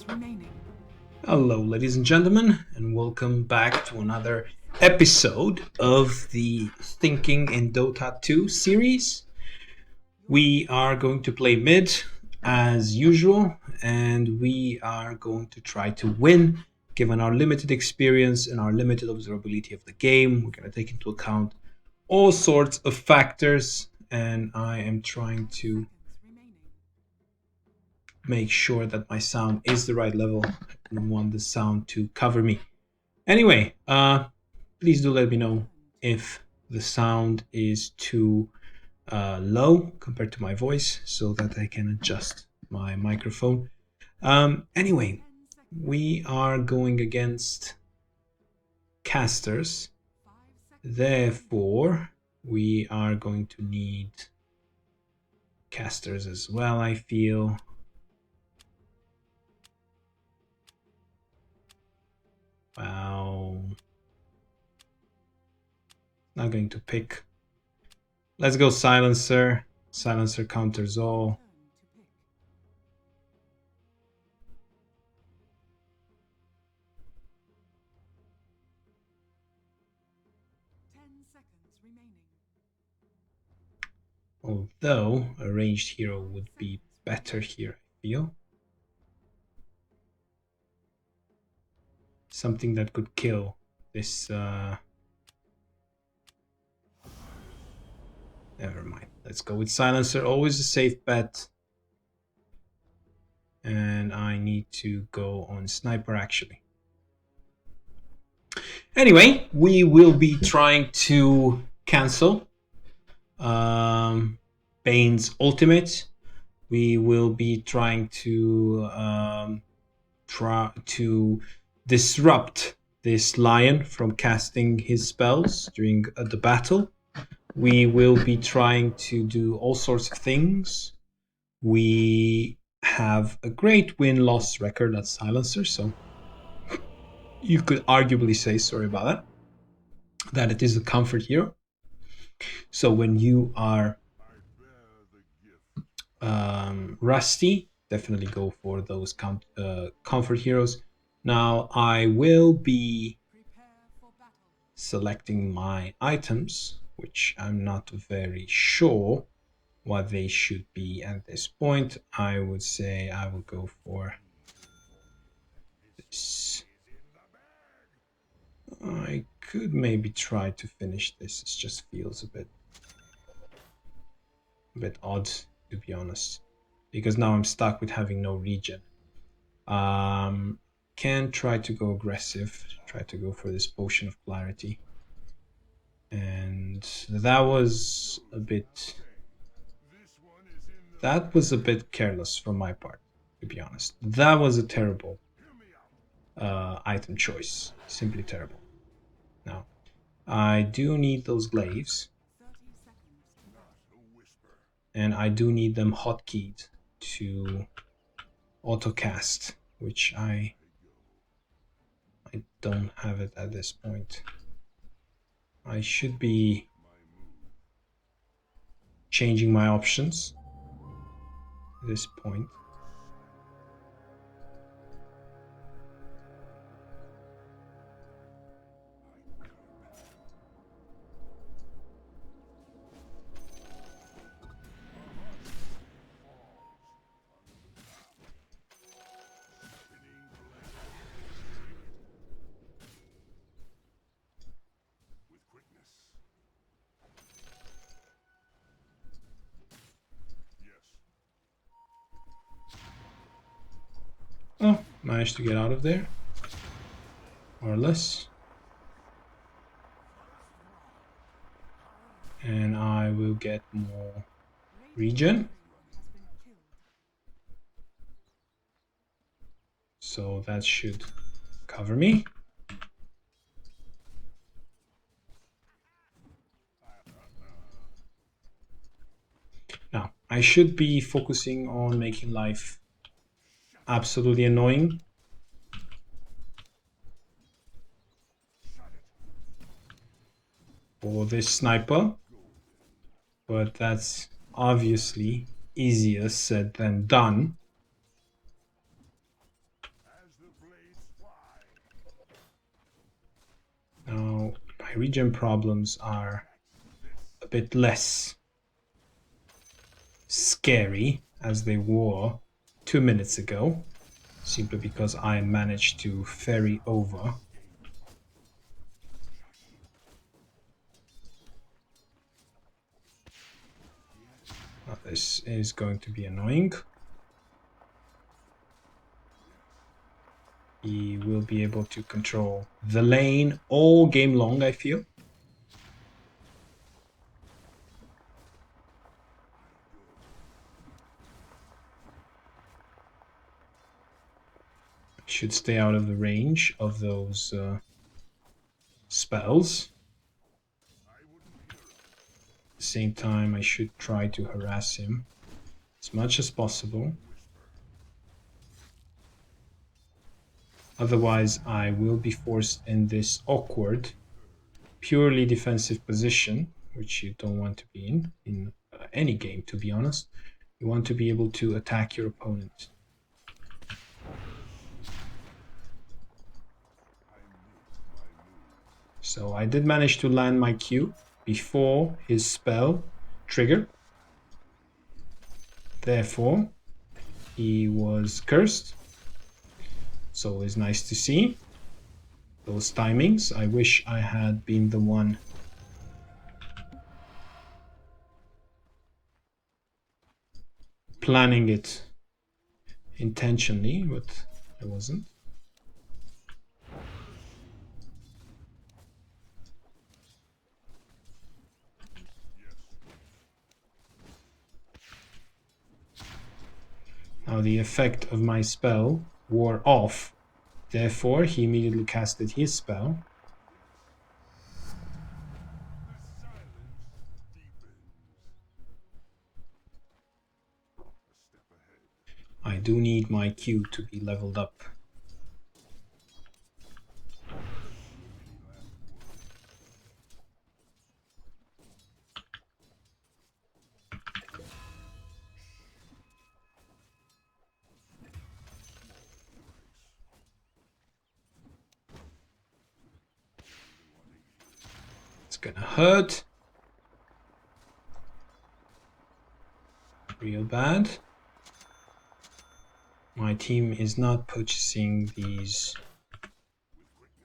remaining. Hello, ladies and gentlemen, and welcome back to another episode of the Thinking in Dota 2 series. We are going to play mid as usual, and we are going to try to win given our limited experience and our limited observability of the game. We're going to take into account all sorts of factors, and I am trying to make sure that my sound is the right level. I don't want the sound to cover me. Anyway, please do let me know if the sound is too low compared to my voice so that I can adjust my microphone. Anyway, we are going against casters. Therefore, we are going to need casters as well, I feel. Wow. Not going to pick. Let's go silencer. Silencer counters all. Although a ranged hero would be better here, I feel. Something that could kill this. Never mind. Let's go with silencer. Always a safe bet. And I need to go on sniper actually. Anyway, we will be trying to cancel Bane's ultimate. We will be trying to try to disrupt this lion from casting his spells during the battle. We will be trying to do all sorts of things. We have a great win-loss record at Silencer, so you could arguably say, sorry about that it is a comfort hero. So when you are rusty, definitely go for those comfort heroes. Now I will be selecting my items, which I'm not very sure what they should be at this point. I would say I will go for this. I could maybe try to finish this. It just feels a bit odd, to be honest, because now I'm stuck with having no regen. Can try to go aggressive, try to go for this potion of clarity. And that was a bit careless from my part, to be honest. That was a terrible item choice. Simply terrible. Now, I do need those glaives. And I do need them hotkeyed to autocast, which I don't have it at this point. I should be changing my options at this point. Oh, managed to get out of there. More or less. And I will get more regen. So that should cover me. Now, I should be focusing on making life absolutely annoying. For this sniper. But that's obviously easier said than done. Now, my regen problems are a bit less scary as they were 2 minutes ago, simply because I managed to ferry over. Now, this is going to be annoying. He will be able to control the lane all game long, I feel. Should stay out of the range of those spells. At the same time, I should try to harass him as much as possible. Otherwise, I will be forced in this awkward, purely defensive position, which you don't want to be in any game, to be honest. You want to be able to attack your opponent. So I did manage to land my Q before his spell trigger. Therefore, he was cursed. So it's nice to see those timings. I wish I had been the one planning it intentionally, but I wasn't. Now the effect of my spell wore off. Therefore, he immediately casted his spell. I do need my Q to be leveled up. It's gonna hurt. Real bad. My team is not purchasing these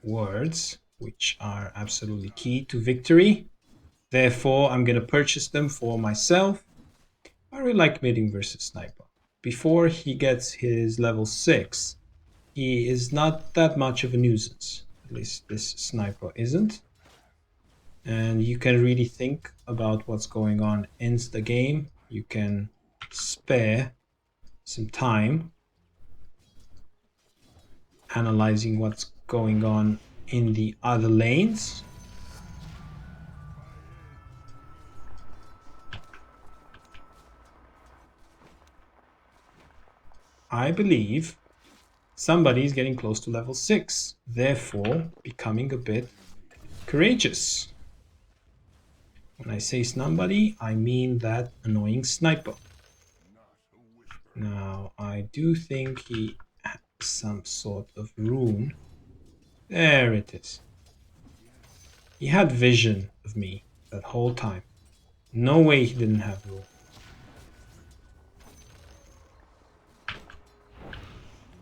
words, which are absolutely key to victory. Therefore, I'm going to purchase them for myself. I really like meeting versus sniper. Before he gets his level 6, he is not that much of a nuisance. At least this sniper isn't. And you can really think about what's going on in the game. You can spare some time analyzing what's going on in the other lanes. I believe somebody is getting close to level 6, therefore becoming a bit courageous. When I say somebody, I mean that annoying sniper. Now, I do think he has some sort of rune. There it is. He had vision of me that whole time. No way he didn't have rune.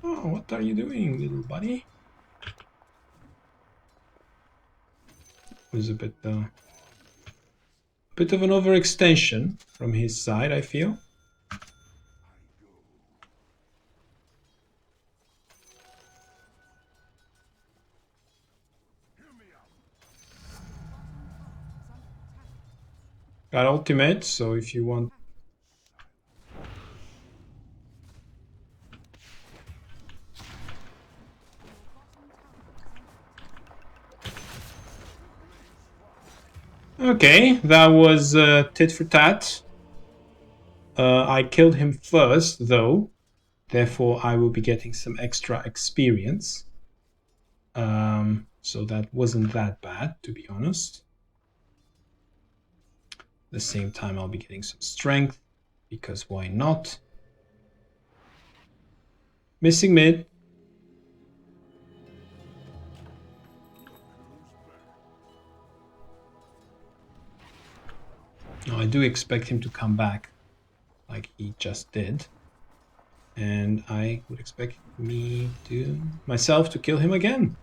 Oh, what are you doing, little buddy? It was a bit of an overextension from his side, I feel. Got ultimate, so if you want... Okay, that was tit for tat. I killed him first, though. Therefore, I will be getting some extra experience. So that wasn't that bad, to be honest. At the same time, I'll be getting some strength, because why not? Missing mid. I do expect him to come back like he just did. And I would expect myself to kill him again.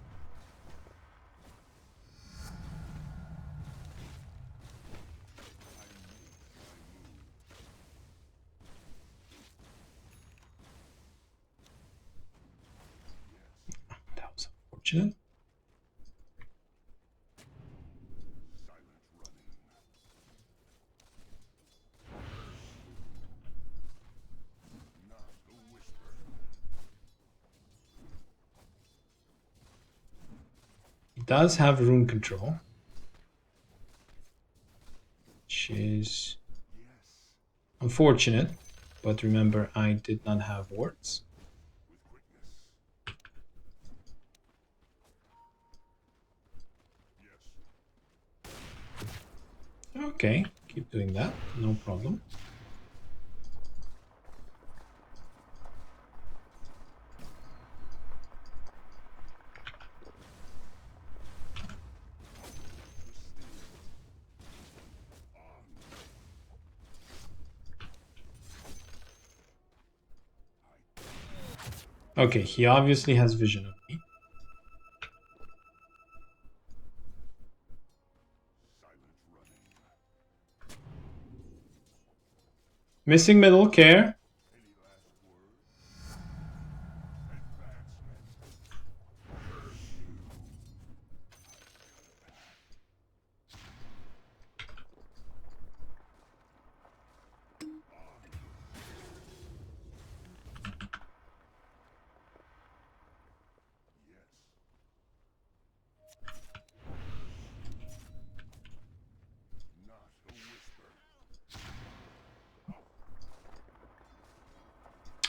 That was unfortunate. He does have rune control, which is unfortunate, but remember I did not have wards. Okay, keep doing that, no problem. Okay, he obviously has vision of me. Missing middle, care.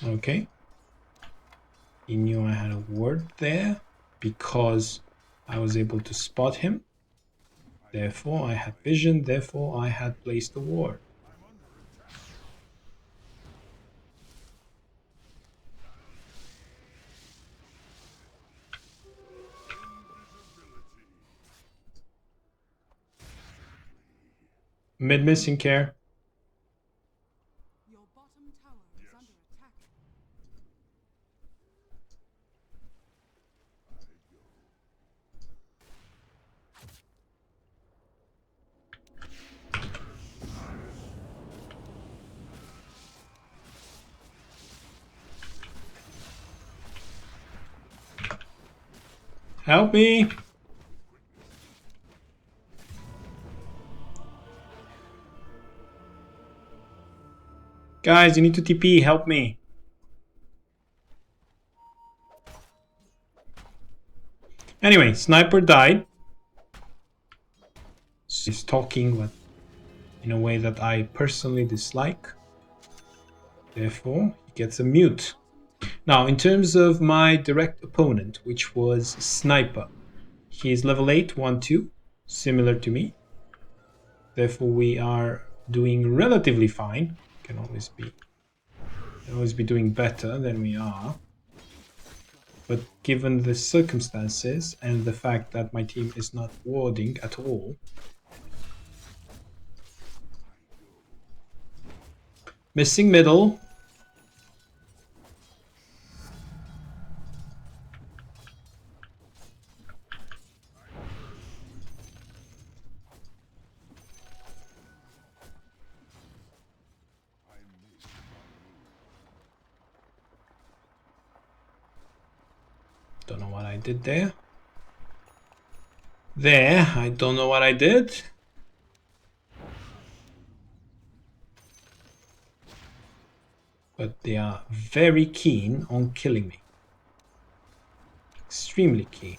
Okay. He knew I had a ward there because I was able to spot him. Therefore, I had vision. Therefore, I had placed the ward. Mid missing care. Your bottom tower is under attack. Help me! Guys, you need to TP, help me. Anyway, sniper died. He's talking but in a way that I personally dislike. Therefore, he gets a mute. Now, in terms of my direct opponent, which was Sniper, he is level 8, 1-2, similar to me. Therefore, we are doing relatively fine. Can always be doing better than we are. But given the circumstances and the fact that my team is not warding at all, missing middle. Don't know what I did there. I don't know what I did. But they are very keen on killing me. Extremely keen.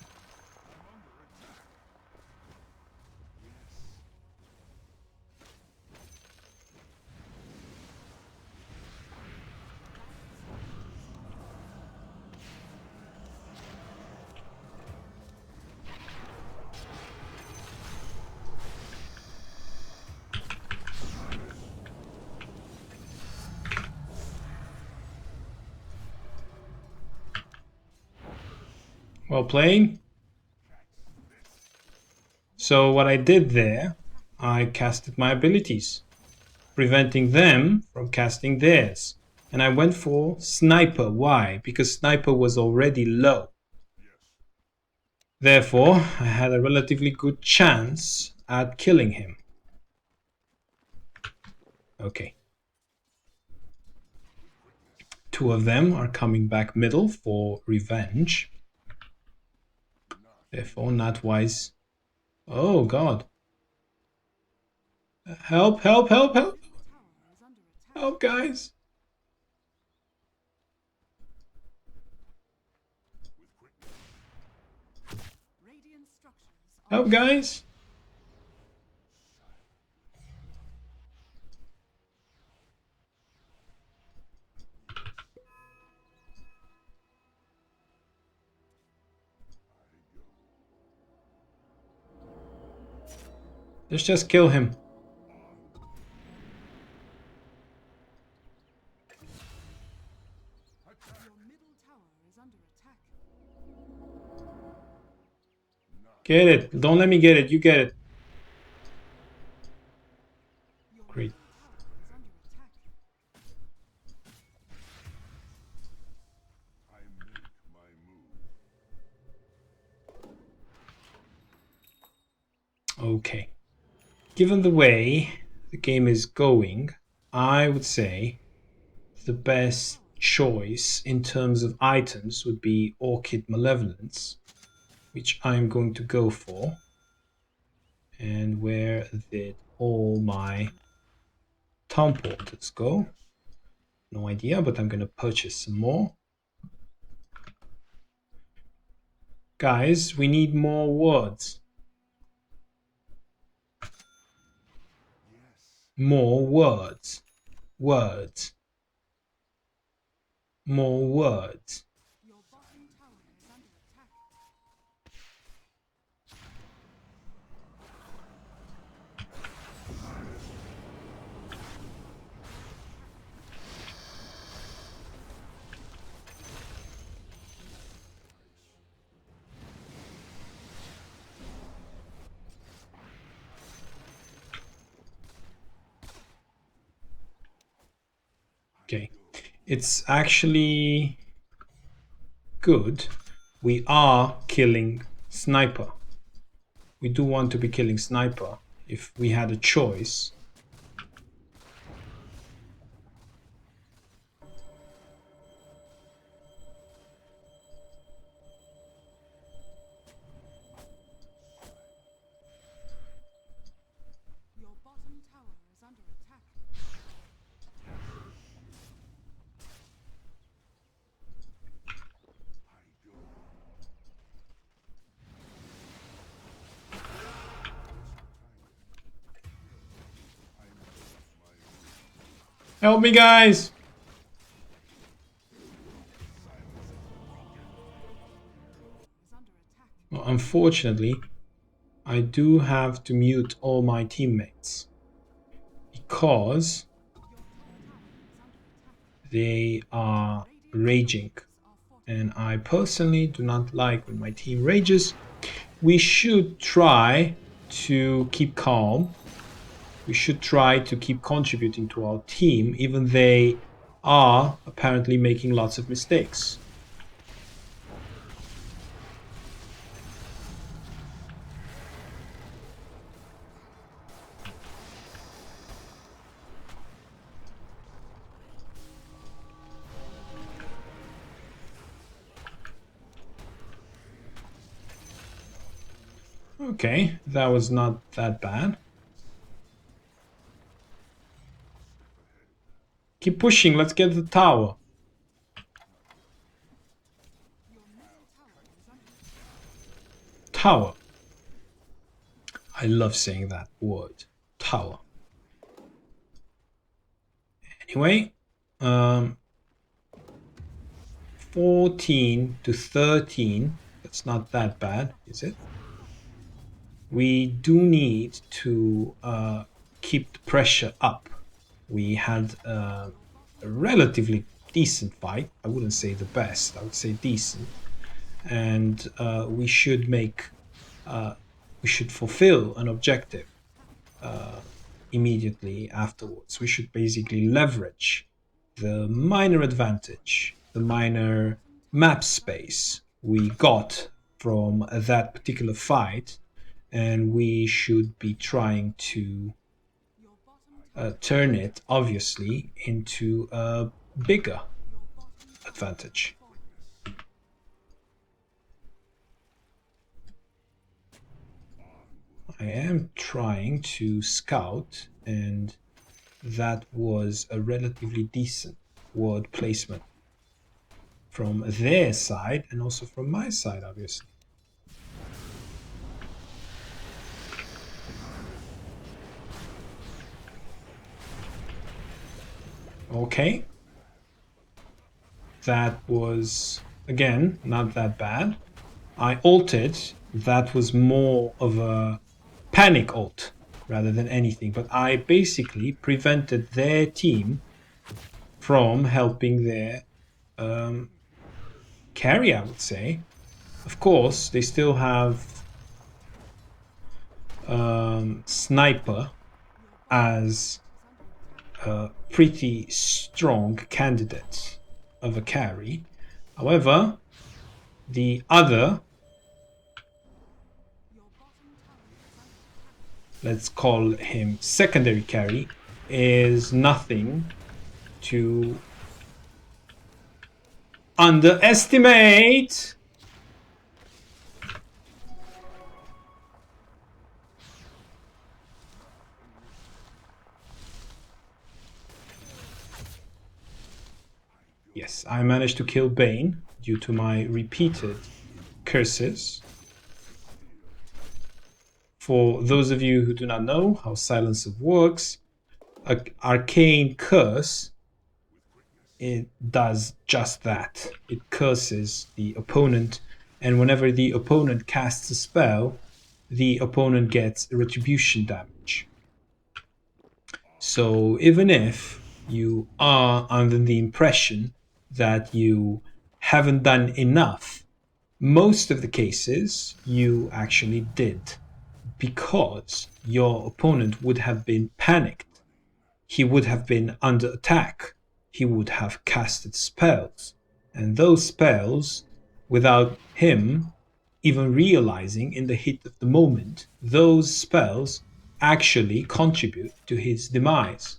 Well played. So what I did there, I casted my abilities. preventing them from casting theirs. And I went for sniper. Why? Because sniper was already low. Therefore, I had a relatively good chance at killing him. Okay. Two of them are coming back middle for revenge. Therefore, not wise. Oh, God. Help, help, help, help. Help, guys. Help, guys. Let's just kill him. Get it. Don't let me get it. You get it. Great. Okay. Given the way the game is going, I would say the best choice in terms of items would be Orchid Malevolence, which I'm going to go for. And where did all my town porters go? No idea, but I'm going to purchase some more. Guys, we need more words. More words. Words. More words. Okay, it's actually good. We are killing sniper. We do want to be killing sniper if we had a choice. Your bottom tower is under attack. Help me, guys! Well, unfortunately, I do have to mute all my teammates because they are raging, and I personally do not like when my team rages. We should try to keep calm. We should try to keep contributing to our team, even they are apparently making lots of mistakes. Okay, that was not that bad. Keep pushing, let's get the tower. Tower. I love saying that word. Tower. Anyway, 14 to 13. That's not that bad, is it? We do need to keep the pressure up. We had a relatively decent fight. I wouldn't say the best. I would say decent. And we should make... we should fulfill an objective. immediately afterwards. We should basically leverage the minor advantage, the minor map space we got from that particular fight, and we should be trying to turn it, obviously, into a bigger advantage. I am trying to scout, and that was a relatively decent ward placement from their side and also from my side, obviously. Okay. That was, again, not that bad. I ulted. That was more of a panic ult rather than anything. But I basically prevented their team from helping their carry, I would say. Of course, they still have Sniper as a pretty strong candidate of a carry. However, the other, let's call him secondary carry, is nothing to underestimate. Yes, I managed to kill Bane due to my repeated curses. For those of you who do not know how Silencer works, an arcane curse, it does just that. It curses the opponent, and whenever the opponent casts a spell, the opponent gets retribution damage. So even if you are under the impression that you haven't done enough, most of the cases you actually did, because your opponent would have been panicked. He would have been under attack. He would have casted spells. And those spells, without him even realizing in the heat of the moment, those spells actually contribute to his demise.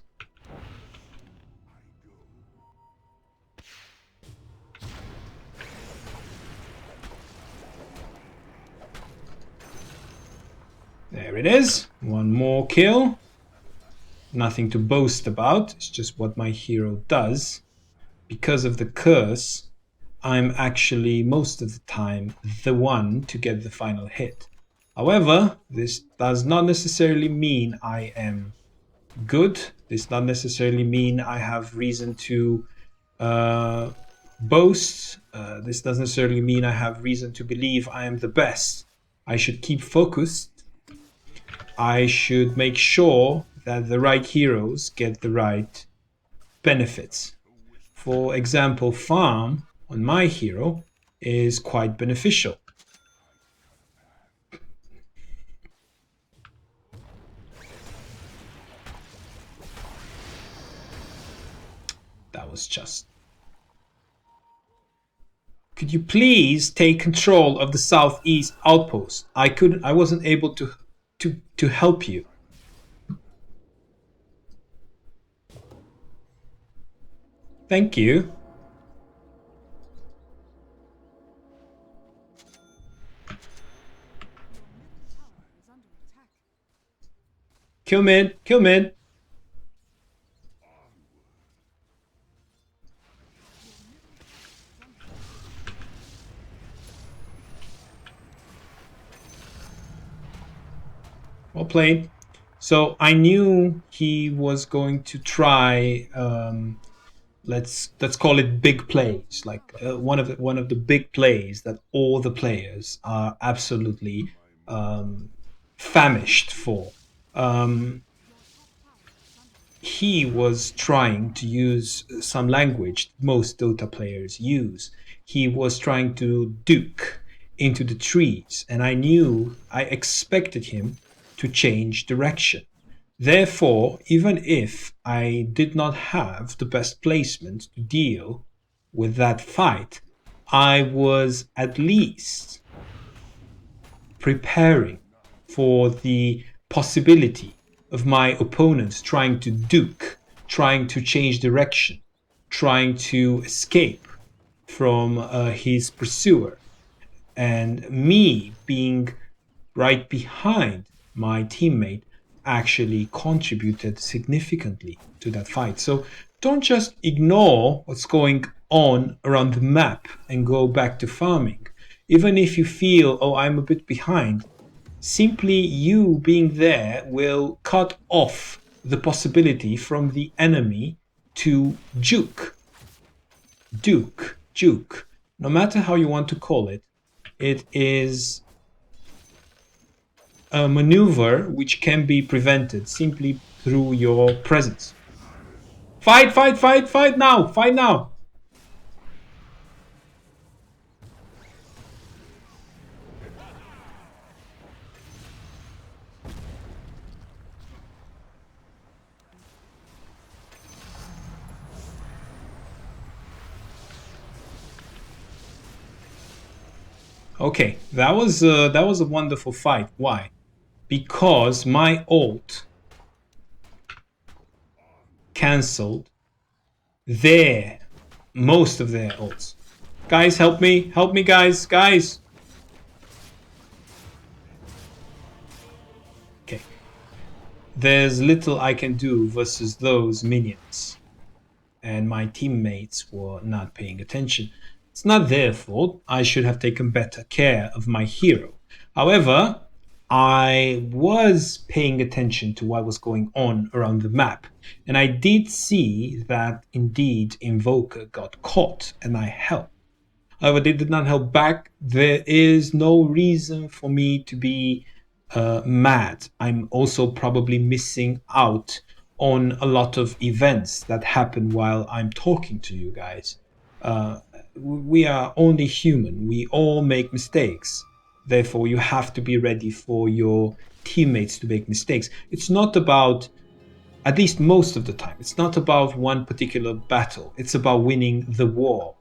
There it is. One more kill. Nothing to boast about. It's just what my hero does. Because of the curse, I'm actually most of the time the one to get the final hit. However, this does not necessarily mean I am good. This does not necessarily mean I have reason to boast. This doesn't necessarily mean I have reason to believe I am the best. I should keep focused. I should make sure that the right heroes get the right benefits. For example, farm on my hero is quite beneficial. That was just... Could you please take control of the southeast outpost? I wasn't able to help you. Thank you. Kill mid, kill mid. Well played. So I knew he was going to try. Let's call it big plays, like one of the big plays that all the players are absolutely famished for. He was trying to use some language most Dota players use. He was trying to duke into the trees, and I expected him to change direction. Therefore, even if I did not have the best placement to deal with that fight, I was at least preparing for the possibility of my opponent trying to duke, trying to change direction, trying to escape from his pursuer, and me being right behind my teammate actually contributed significantly to that fight. So don't just ignore what's going on around the map and go back to farming. Even if you feel, oh, I'm a bit behind, simply you being there will cut off the possibility from the enemy to juke. No matter how you want to call it, it is a maneuver which can be prevented simply through your presence. Fight now! Fight now! Okay, that was a wonderful fight. Why? Because my ult cancelled most of their ults. Guys, help me! Help me, guys! Guys! Okay. There's little I can do versus those minions. And my teammates were not paying attention. It's not their fault. I should have taken better care of my hero. However, I was paying attention to what was going on around the map. And I did see that indeed Invoker got caught and I helped. However, they did not help back. There is no reason for me to be mad. I'm also probably missing out on a lot of events that happen while I'm talking to you guys. We are only human. We all make mistakes. Therefore, you have to be ready for your teammates to make mistakes. It's not about, at least most of the time, it's not about one particular battle. It's about winning the war.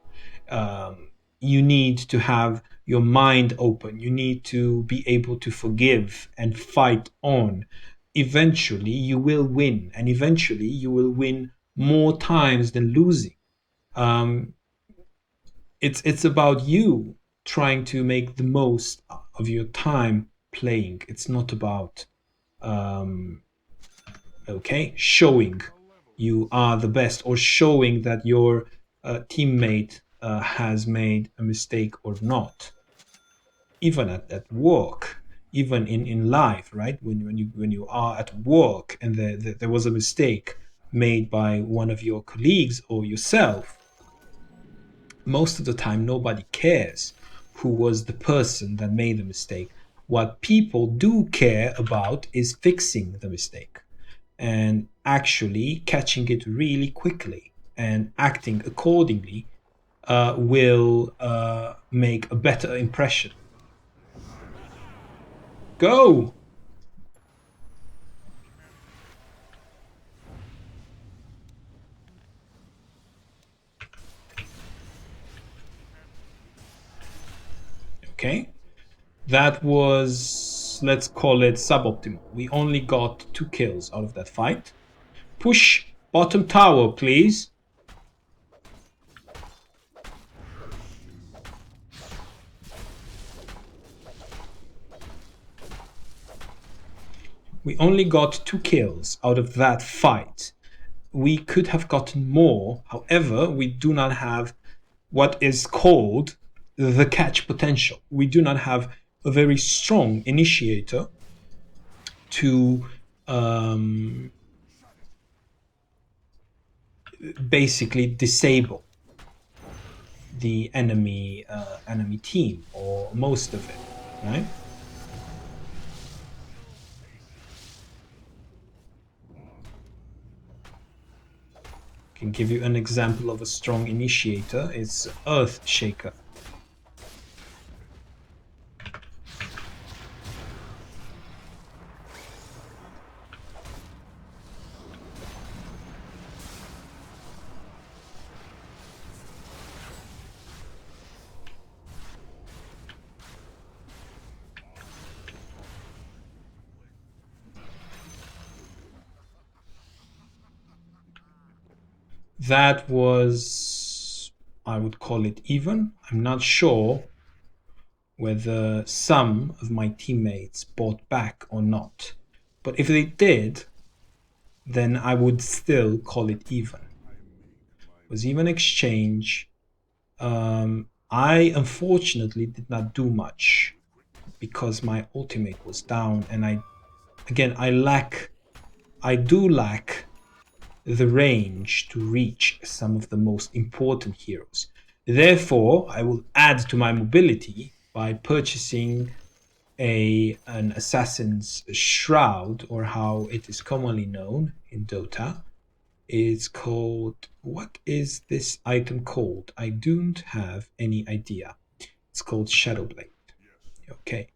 You need to have your mind open. You need to be able to forgive and fight on. Eventually, you will win, and eventually, you will win more times than losing. It's about you trying to make the most of your time playing. It's not about showing you are the best or showing that your teammate has made a mistake or not. Even at work, even in life, right? When you are at work and there was a mistake made by one of your colleagues or yourself, most of the time nobody cares who was the person that made the mistake. What people do care about is fixing the mistake and actually catching it really quickly and acting accordingly will make a better impression. Go! Okay. That was, let's call it suboptimal. We only got 2 kills out of that fight. Push bottom tower, please. We only got 2 kills out of that fight. We could have gotten more. However, we do not have what is called the catch potential. We do not have a very strong initiator to basically disable the enemy team or most of it, right? Can give you an example of a strong initiator. It's Earthshaker. that was, I would call it even. I'm not sure whether some of my teammates bought back or not. But if they did, then I would still call it even. It was even exchange. I unfortunately did not do much because my ultimate was down, and I do lack the range to reach some of the most important heroes. Therefore, I will add to my mobility by purchasing an assassin's shroud, or how it is commonly known in Dota. It's called, what is this item called? I don't have any idea. It's called Shadowblade. Okay.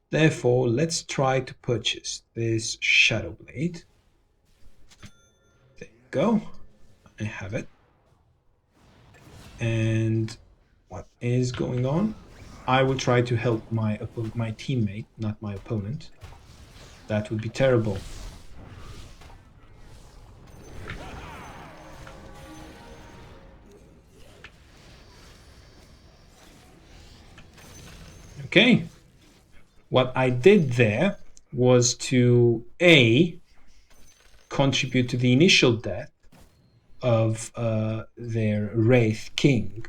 Therefore, let's try to purchase this Shadowblade. There you go. I have it. And what is going on? I will try to help my teammate, not my opponent. That would be terrible. Okay. What I did there was to contribute to the initial death of their Wraith King.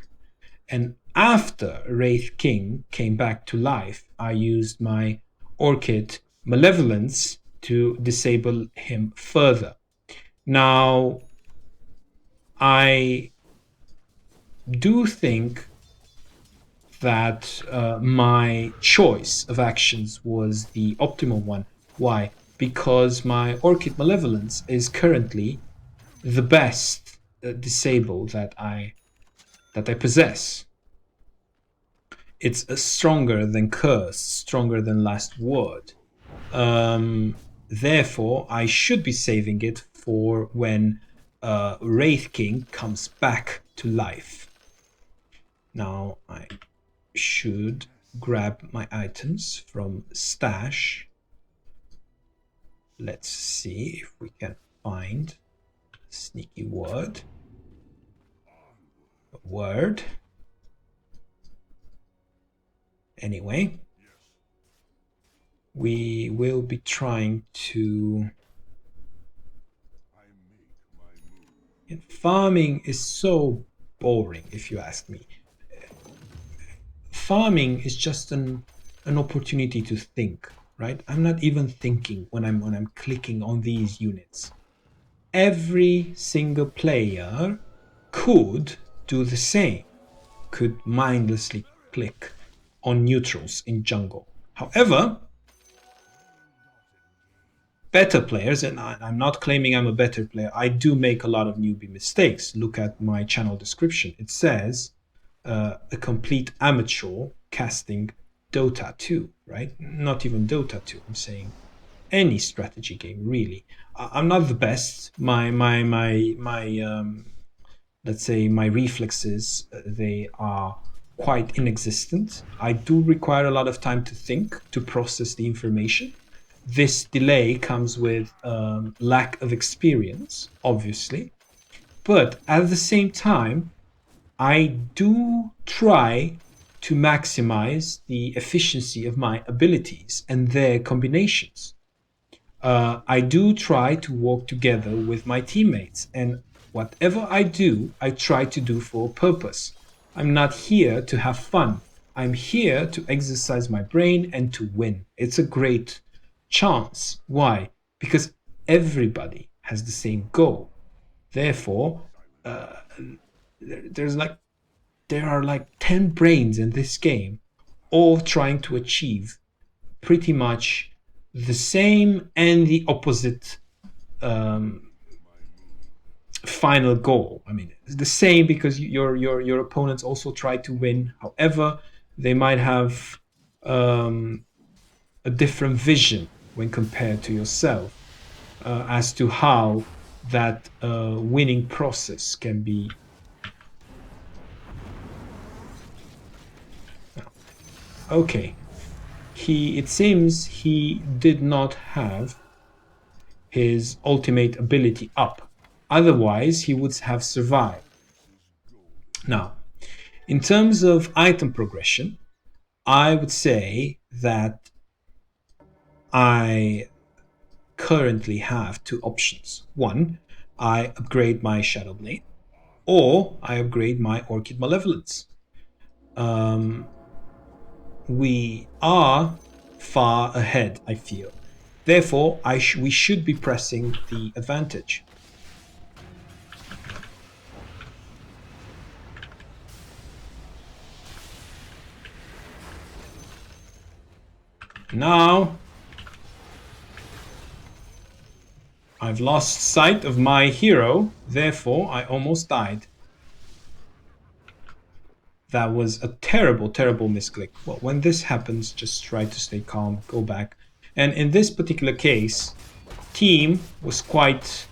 And after Wraith King came back to life, I used my Orchid Malevolence to disable him further. Now, I do think that my choice of actions was the optimal one. Why? Because my Orchid Malevolence is currently the best disable that I possess. It's stronger than Curse, stronger than Last Word. Therefore, I should be saving it for when Wraith King comes back to life. Now, I should grab my items from stash. Let's see if we can find a sneaky word. A word. Anyway, we will be trying to... And farming is so boring, if you ask me. Farming is just an opportunity to think, right? I'm not even thinking when I'm clicking on these units. Every single player could do the same, could mindlessly click on neutrals in jungle. However, better players, and I'm not claiming I'm a better player, I do make a lot of newbie mistakes. Look at my channel description. It says a complete amateur casting Dota 2, right? Not even Dota 2, I'm saying any strategy game, really. I'm not the best. My let's say my reflexes, they are quite inexistent. I do require a lot of time to think, to process the information. This delay comes with lack of experience, obviously. But at the same time, I do try to maximize the efficiency of my abilities and their combinations. I do try to work together with my teammates, and whatever I do, I try to do for a purpose. I'm not here to have fun. I'm here to exercise my brain and to win. It's a great chance. Why? Because everybody has the same goal. Therefore, there are like 10 brains in this game, all trying to achieve pretty much the same and the opposite final goal. I mean, it's the same because your opponents also try to win. However, they might have a different vision when compared to yourself as to how that winning process can be. Okay, it seems he did not have his ultimate ability up. Otherwise, he would have survived. Now, in terms of item progression, I would say that I currently have two options. One, I upgrade my Shadow Blade, or I upgrade my Orchid Malevolence. We are far ahead, I feel. Therefore, we should be pressing the advantage. Now, I've lost sight of my hero, therefore I almost died. That was a terrible, terrible misclick. Well, when this happens, just try to stay calm, go back. And in this particular case, team was quite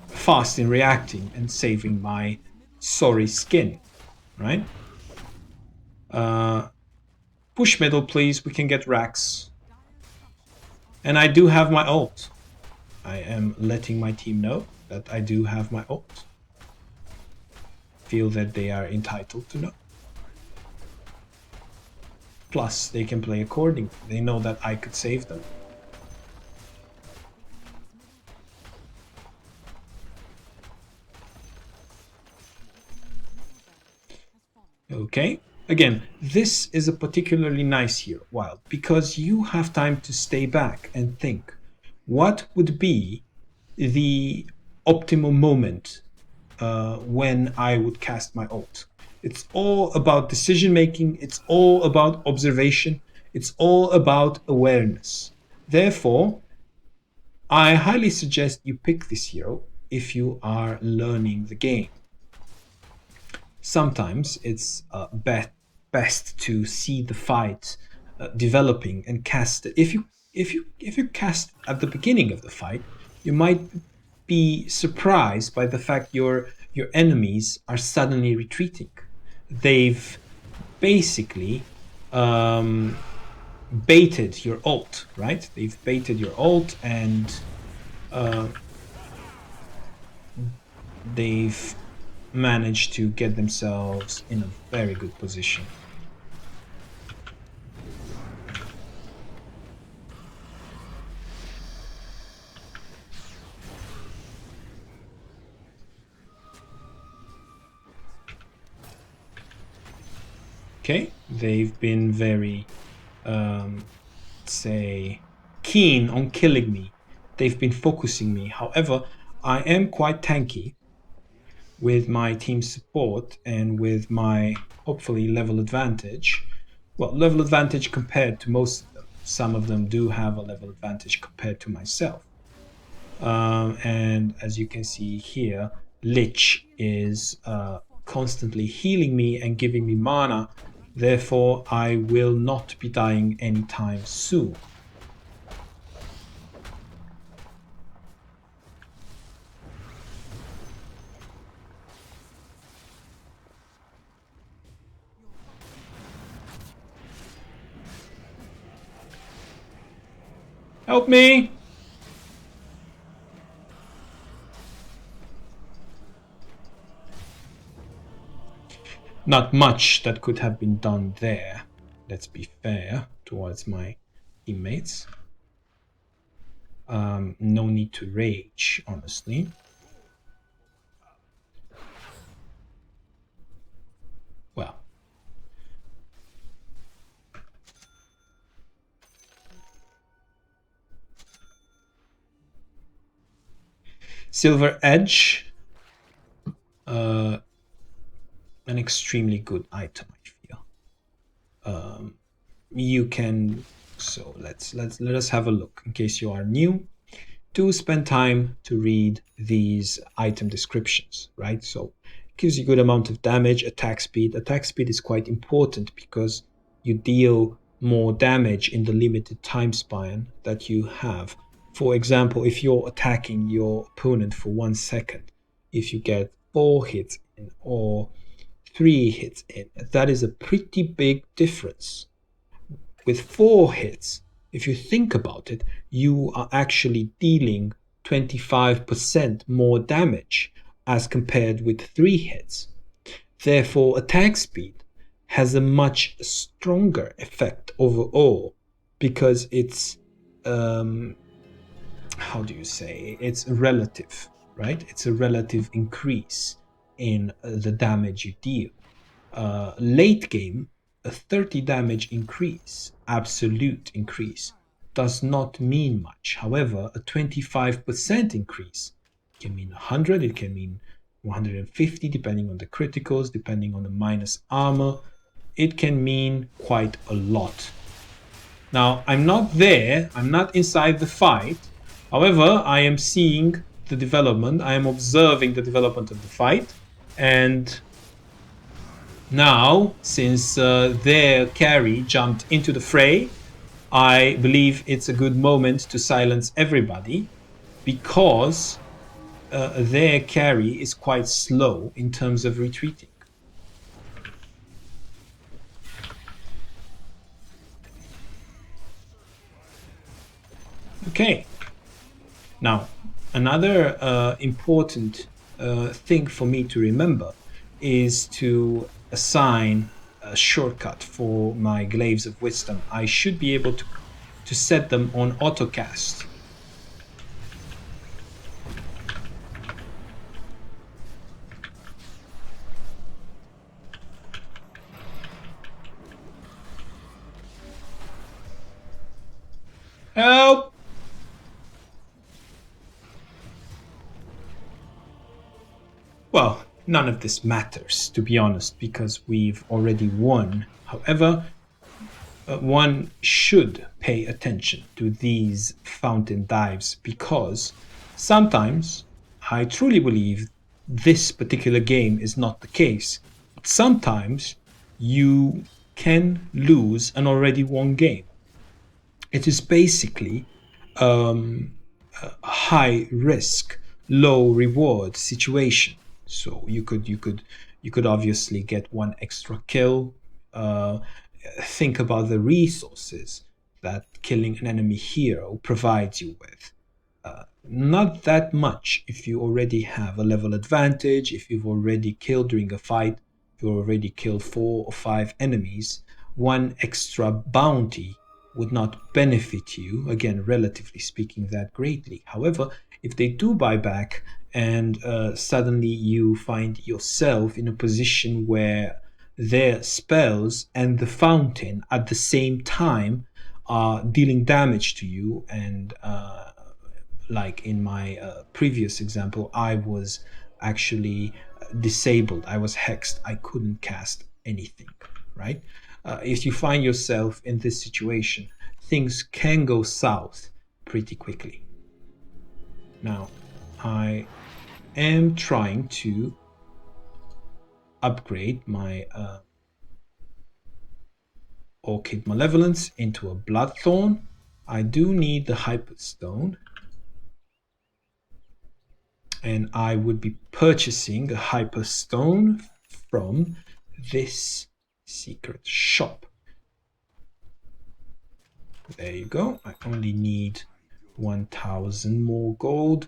fast in reacting and saving my sorry skin, right? Push middle, please. We can get racks. And I do have my ult. I am letting my team know that I do have my ult. Feel that they are entitled to know. Plus, they can play accordingly. They know that I could save them. Okay. Again, this is a particularly nice hero, Wild, because you have time to stay back and think, what would be the optimal moment when I would cast my ult? It's all about decision making, it's all about observation, it's all about awareness. Therefore, I highly suggest you pick this hero if you are learning the game. Sometimes it's best to see the fight developing and cast it. If you cast at the beginning of the fight, you might be surprised by the fact your enemies are suddenly retreating. They've basically baited your ult, right? They've baited your ult and they've managed to get themselves in a very good position. Okay, they've been very, say, keen on killing me. They've been focusing me. However, I am quite tanky with my team support and with my, hopefully, level advantage. Well, level advantage compared to most of them. Some of them do have a level advantage compared to myself. And as you can see here, Lich is constantly healing me and giving me mana. Therefore, I will not be dying anytime soon. Help me! Not much that could have been done there. Let's be fair towards my teammates. No need to rage, honestly. Well. Silver Edge. An extremely good item, I feel. You can, so let us have a look. In case you are new, do spend time to read these item descriptions, right? So it gives you a good amount of damage. Attack speed is quite important because you deal more damage in the limited time span that you have. For example, if you're attacking your opponent for 1 second, if you get 4 hits in or 3 hits in, that is a pretty big difference. With 4 hits, if you think about it, you are actually dealing 25% more damage as compared with 3 hits. Therefore, attack speed has a much stronger effect overall because it's how do you say, it's relative, right? It's a relative increase in the damage you deal. Late game, a 30 damage increase, absolute increase, does not mean much. However, a 25% increase can mean 100, it can mean 150, depending on the criticals, depending on the minus armor. It can mean quite a lot. Now, I'm not there, I'm not inside the fight. However, I am seeing the development, I am observing the development of the fight, and now, since their carry jumped into the fray, I believe it's a good moment to silence everybody because their carry is quite slow in terms of retreating. Okay. Now, another important thing for me to remember is to assign a shortcut for my Glaives of Wisdom. I should be able to set them on autocast. Help! Well, none of this matters, to be honest, because we've already won. However, one should pay attention to these fountain dives because sometimes I truly believe this particular game is not the case. But sometimes you can lose an already won game. It is basically a high risk, low reward situation. So you could obviously get one extra kill. Think about the resources that killing an enemy hero provides you with. Not that much if you already have a level advantage, if you've already killed during a fight, if you already killed 4 or 5 enemies, one extra bounty would not benefit you, again, relatively speaking, that greatly. However, if they do buy back and suddenly you find yourself in a position where their spells and the fountain at the same time are dealing damage to you, and like in my previous example, I was actually disabled, I was hexed, I couldn't cast anything, right? If you find yourself in this situation, things can go south pretty quickly. Now, I am trying to upgrade my Orchid Malevolence into a Bloodthorn. I do need the Hyperstone, and I would be purchasing a Hyperstone from this secret shop. There you go. I only need 1,000 more gold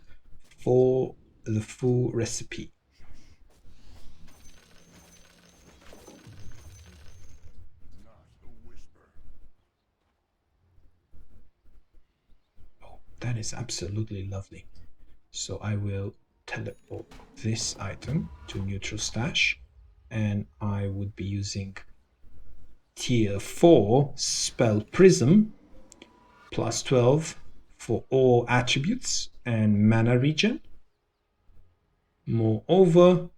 for the full recipe. Oh, that is absolutely lovely. So I will teleport this item to neutral stash, and I would be using tier 4 spell prism plus 12 for all attributes and mana regen. Moreover,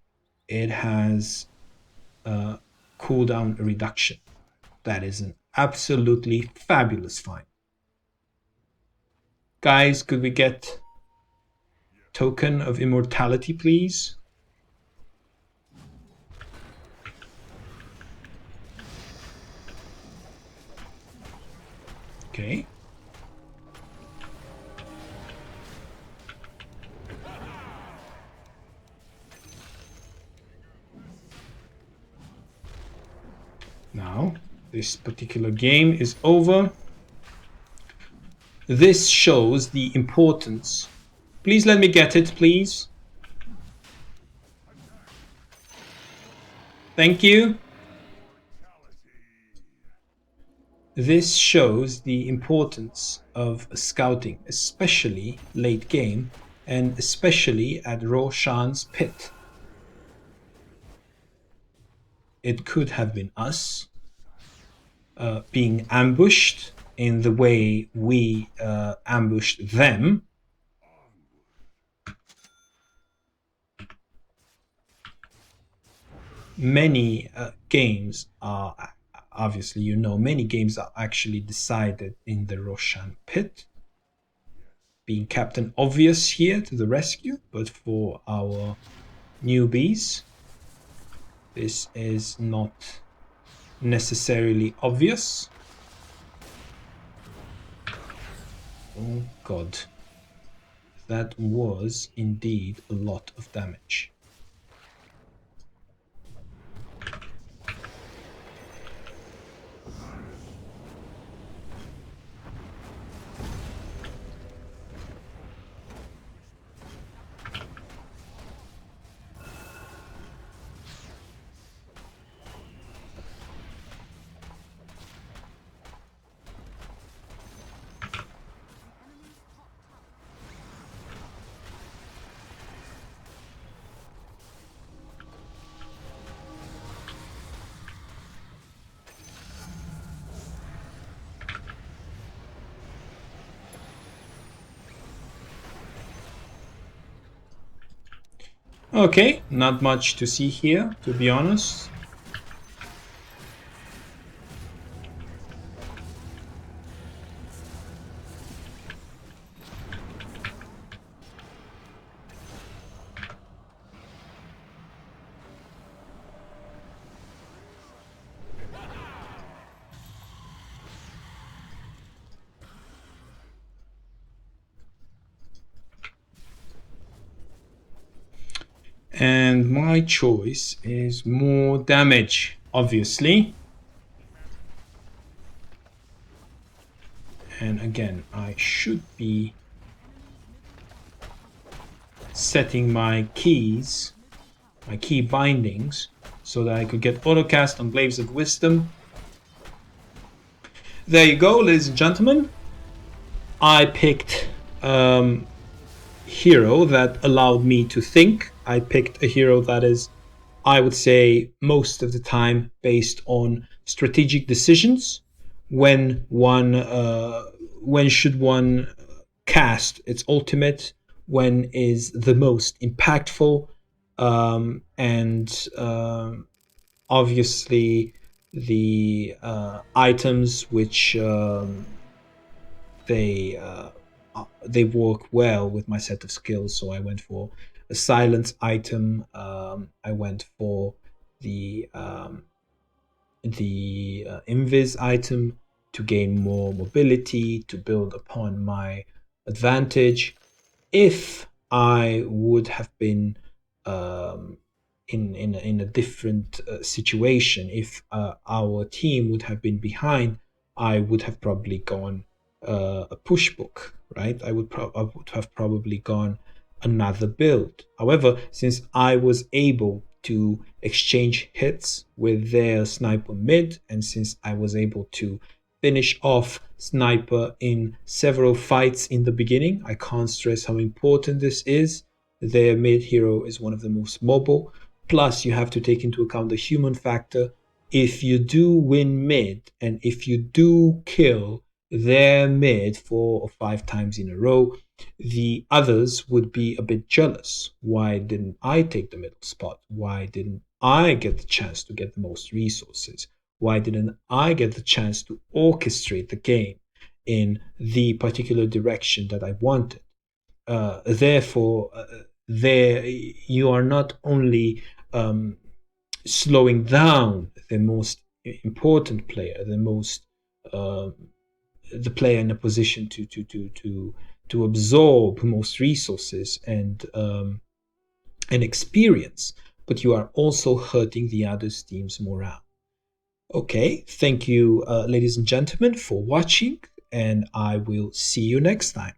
it has a cooldown reduction. That is an absolutely fabulous find. Guys, could we get token of immortality, please? Okay. Now, this particular game is over. This shows the importance Please let me get it, please. Thank you. This shows the importance of scouting, especially late game, and especially at Roshan's pit. It could have been us being ambushed in the way we ambushed them. Many games are, obviously, you know, many games are actually decided in the Roshan pit. Being Captain Obvious here to the rescue, but for our newbies, this is not necessarily obvious. Oh god. That was indeed a lot of damage. Okay, not much to see here, to be honest. And my choice is more damage, obviously. And again, I should be setting my keys, my key bindings, so that I could get autocast on Glaives of Wisdom. There you go, ladies and gentlemen. I picked hero that allowed me to think. I picked a hero that is, I would say, most of the time based on strategic decisions. When should one cast its ultimate? When is the most impactful? And obviously the items which they work well with my set of skills. So I went for a silence item. I went for the invis item to gain more mobility, to build upon my advantage. If I would have been in a different situation, if our team would have been behind, I would have probably gone a push book, right? I would have probably gone another build. However, since I was able to exchange hits with their sniper mid, and since I was able to finish off sniper in several fights in the beginning, I can't stress how important this is. Their mid hero is one of the most mobile. Plus, you have to take into account the human factor. If you do win mid, and if you do kill their mid 4 or 5 times in a row, the others would be a bit jealous. Why didn't I take the middle spot? Why didn't I get the chance to get the most resources? Why didn't I get the chance to orchestrate the game in the particular direction that I wanted? Therefore, there you are not only slowing down the most important player, the player in a position to absorb most resources and experience, but you are also hurting the other team's morale. Okay, thank you, ladies and gentlemen, for watching, and I will see you next time.